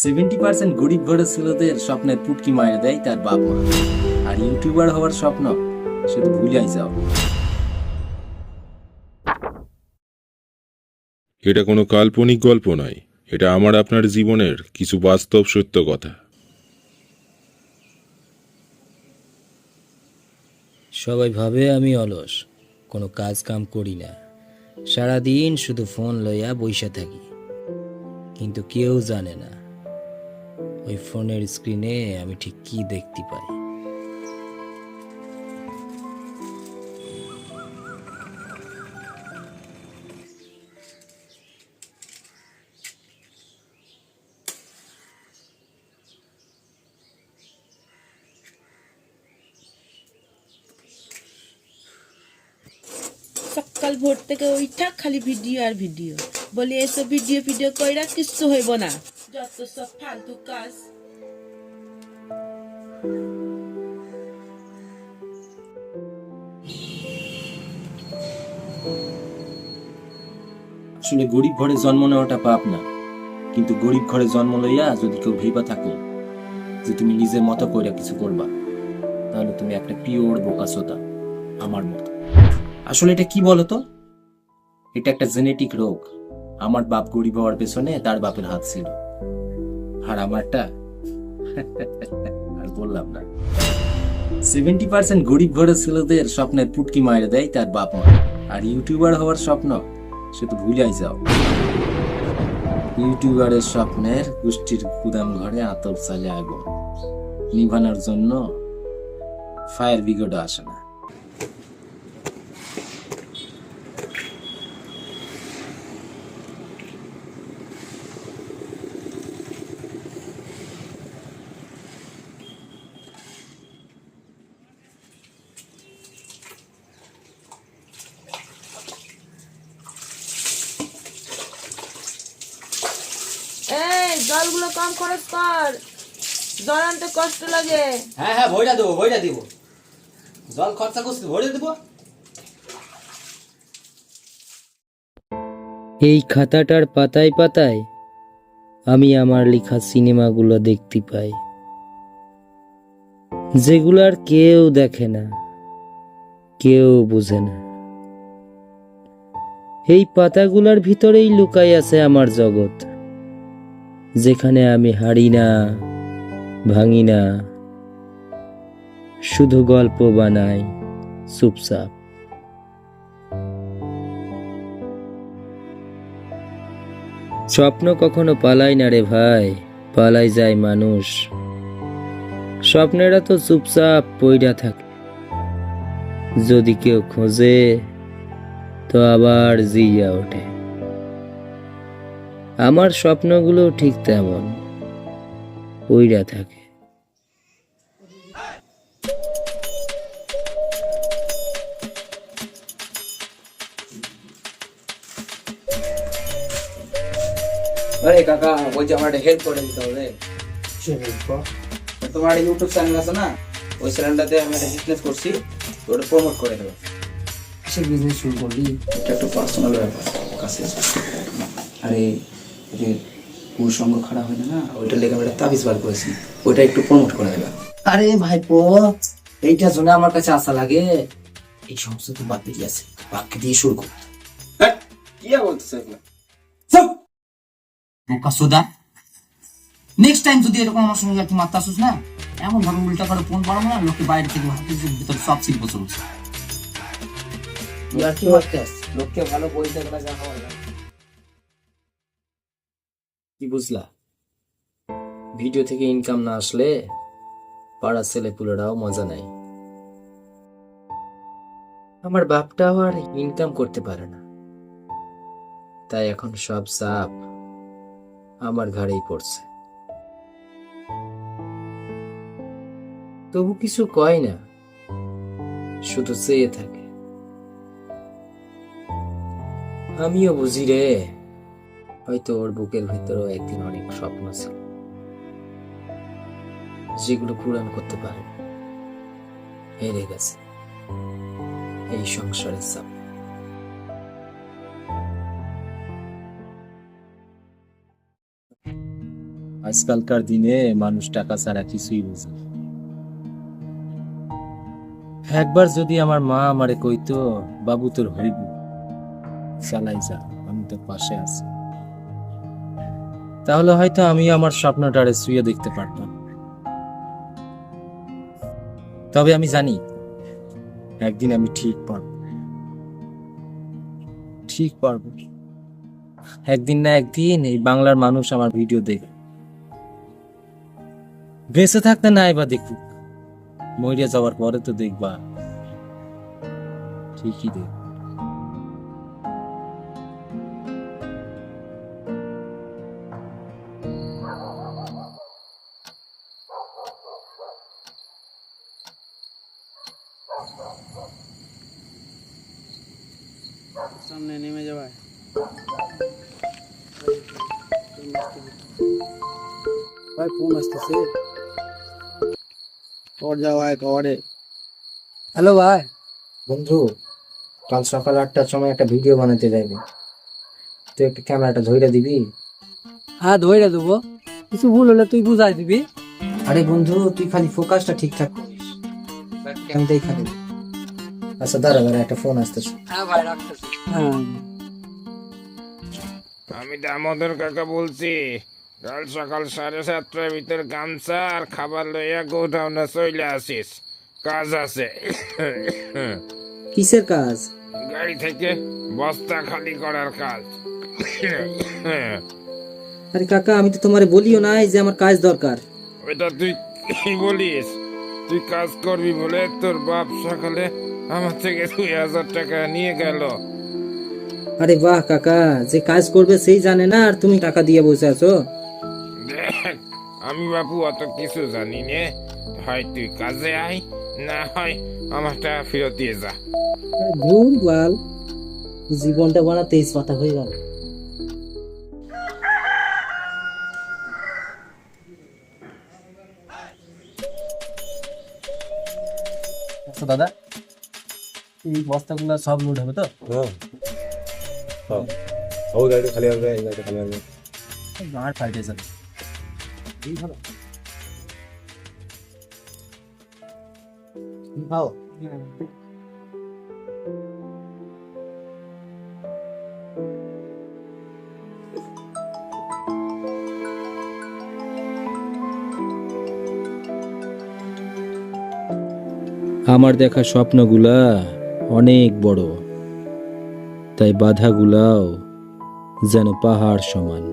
70% গরিব ঘরের ছেলেদের স্বপ্নের পুটকি মায়ের দেয় তার বাপ মা। আর ইউটিউবার হওয়ার স্বপ্ন শুধু ভুলাই যাও। এটা কোনো কাল্পনিক গল্প নয়, এটা আমার আপনার জীবনের কিছু বাস্তব সত্য কথা। সবাই ভাবে আমি অলস, কোনো কাজ কাম করি না, সারাদিন শুধু ফোন লইয়া বইসা থাকি। কিন্তু কেউ জানে না ওই ফোনের স্ক্রিনে আমি ঠিক কি দেখতে পাই। সকাল ভোর থেকে ওইটা খালি ভিডিও আর ভিডিও, বলি এসব ভিডিও ভিডিও কইরা কিছু হইব না, যত সব ফালতু কাজ। আসলে গরিব ঘরে জন্ম নেওয়াটা পাপ না, কিন্তু গরিব ঘরে জন্ম লইয়া যদি কেউ ভেবা থাকো যে তুমি নিজের মতো কইরা কিছু করবা, তাহলে তুমি একটা পিওর বোকাচোদা, আমার মতো। আসলে এটা কি বলতো, এটা একটা জেনেটিক রোগ। আমার বাপ গরিব হওয়ার পেছনে তার বাপের হাত ছিল, আর আমারটা আর বললাম না। 70% গরিব ঘরের ছেলেদের স্বপ্নের পুটকি মায়ের দেয় তার বাপ মা। আর ইউটিউবার হওয়ার স্বপ্ন শুধু ভুলাই যাও। ইউটিউবারের স্বপ্নের গোষ্ঠীর গুদাম ঘরে আতপ চালে আগুন নিভানোর জন্য ফায়ার ব্রিগেডও আসে না। এই জলগুলো কম খরচ কর, জল আনতে কষ্ট লাগে। হ্যাঁ ভইরা দিব জল খরচা করছি, ভরে দিব। এই খাতাটার পাতায় পাতায় আমি আমার লেখা সিনেমাগুলো দেখতে পাই, যেগুলো আর কেউ দেখে না, কেউ বুঝে না। এই পাতাগুলোর ভিতরেই লুকাই আছে আমার জগৎ, যেখানে আমি হারি না, ভাঙি না, শুধু গল্প বানাই চুপচাপ। স্বপ্ন কখনো পালায় না রে ভাই, পালাই যায় মানুষ। স্বপ্নেরা তো চুপচাপ পইড়া থাকে, যদি কেউ খোঁজে তো আবার জিয়া ওঠে। আমার স্বপ্নগুলো ঠিক তেমন পইড়া থাকে। আরে কাকা, ওই যে আমার একটা হেল্প করে দিতে হবে। তোমার একটা ইউটিউব চ্যানেল আছে না, ওই চ্যানেলটাতে আমি একটা বিজনেস করছি, তো ওটা প্রমোট করে দেবো। সে বিজনেস শুরু করলি? এটা একটু পার্সোনাল ব্যাপার কাছে। আরে ওই যে কুসঙ্গ খারাপ হয় না, ওইটা লেগে আমি একটা তাবিজ বার করেছি, ওইটা একটু প্রমোট করে দেবে। আরে ভাইপো, এইটার জন্য আমার কাছে আশা লাগে? এই সমস্ত তো বাদ দিয়ে আছে, বাক্য দিয়ে শুরু কর। কি বলতেছে বোকা সোদা, নেক্সট টাইম যদি এরকম আমার সঙ্গে একটু মাত্রা আসুস না, এমন ভাবে উল্টা করে ফোন বাড়াবো না, লোকে বাইরে থেকে ভাবতে ভিতরে সব শিল্প চলছে। আর কি করতেছ? লোককে ভালো বলতে গেলে যা হয় না। কি বুঝলা, ভিডিও থেকে ইনকাম না আসলে পাড়ার ছেলেপুলেরাও মজা নেয়। আমার বাপটাও আর ইনকাম করতে পারে না, তাই এখন সব চাপ আমার ঘাড়েই পড়ছে। তবু কিছু কয় না, শুধু চেয়ে থাকে। আমিও বুঝি রে, হয়তো ওর বুকের ভিতরেও একদিন অনেক স্বপ্ন ছিল, যেগুলো পূরণ করতে পারে হেরে গেছে এই সংসারের চাপ। আজকালকার দিনে মানুষ টাকা ছাড়া কিছুই বুঝে না। একবার যদি আমার মা আমারে কইতো, বাবু তোর হইব, চালাই যা, আমি তোর পাশে আছি, তাহলে হয়তো আমি আমার স্বপ্নটারে শুয়ে দেখতে পারতাম। তবে আমি জানি একদিন আমি ঠিক পারবো, ঠিক পারবো। একদিন না একদিন এই বাংলার মানুষ আমার ভিডিও দেখবে, বেঁচে থাকতে নাই বা দেখুক, মরিয়া যাওয়ার পরে তো দেখবা, ঠিকই দেখ। সামনে নেমে যাবে ভাই, ফোন আসতেছে, কর যাওয়ায় করে। হ্যালো ভাই। বন্ধু, কাল সকাল 8টার সময় একটা ভিডিও বানাতে যাইবে, তুই একটু ক্যামেরাটা ধইরা দিবি? হ্যাঁ, ধরে দেবো, কিছু ভুল হলে তুই বুঝাই দিবি। আরে বন্ধু, তুই খালি ফোকাসটা ঠিকঠাক করিস, আমি তাই খালি। আচ্ছা দাঁড়া দাঁড়া, একটা ফোন আসতেছে। হ্যাঁ ভাই, রাখতেছি। হ্যাঁ, আমি দামোদর কাকা বলছি। কাল সকাল 7:30টার ভিতর গামছা আর খাবার লইয়া গোডাউনে চলে আসিস, কাজ আছে। কিসের কাজ? গাড়ি থেকে বস্তা খালি করার কাজ। আরে কাকা, আমি তো তোমারে বলিও নাই যে আমার কাজ দরকার। ওইটা তুই কি বলিস? তুই কাজ করবি বলে তোর বাপ সকালে আমার থেকে 2000 টাকা নিয়ে গেল। আরে বাহ কাকা, যে কাজ করবে সেই জানে না, আর তুমি টাকা দিয়ে বসে আছো। দেখ, আমি বাপু অত কিছু জানি নে, হয় তুই কাজে আয়, না হয় আমার টাকা ফেরত দিয়ে যা। আরে ভুল বাল, জীবনটা বানা 23 পাতা হয়ে গেল। আচ্ছা দাদা, এই বস্তাগুলো সব লোড হবে তো? ওই গাড়িটা খালি হবে, এই গাড়িটা খালি হবে। আর ফাইটে যাবে। খাও। আমার দেখা স্বপ্নগুলা অনেক বড়, তাই বাধাগুলাও যেন পাহাড় সমান।